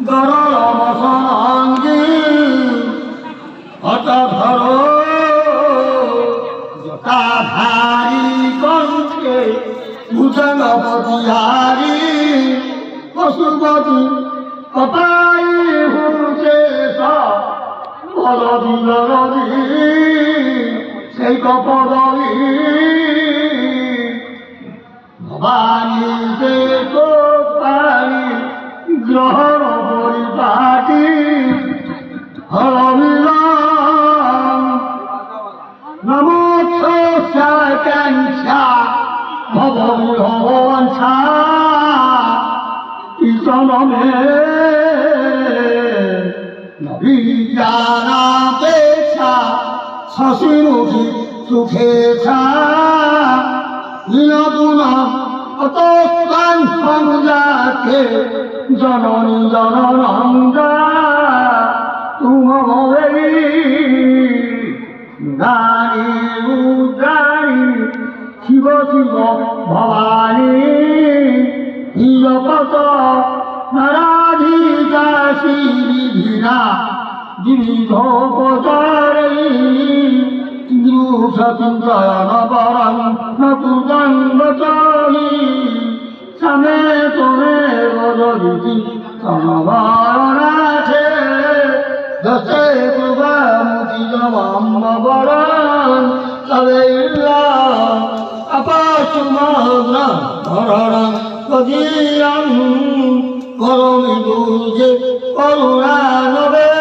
গরম সঙ্গী হত ধরো জটা ভারী কণ্ঠে ভুজঙ্গপতিহারী পশুপতি কপাই হুচে সলদি লদি সেই কপদলি ভবানী সে কোপারি গ্রহণ পরিপাটি হরবিরাম নমস্কার ক্যাংসা ভববিহংসা জনমে নবীজানাপেক্ষা শশিমুখী সুখেছা বিনোদন অতস্থান সংজাতে জননী জননন্দা তুমরি দানি উদ্রাণী শিব শিব ভবানী হিরপত নারাধিকা শ্রীবিধিনা গিরিধোপচারী গৃহসচিন্ত্রয়নবরং নতুদঙ্গচারী সমেতনে রজরিতি সমবারণাছে দশে কুবামুচিজমাম্বরণ তবেল্লা আপাসুমগ্ন ধরণং কদীয়ং করমি দুর্গে করুণানবে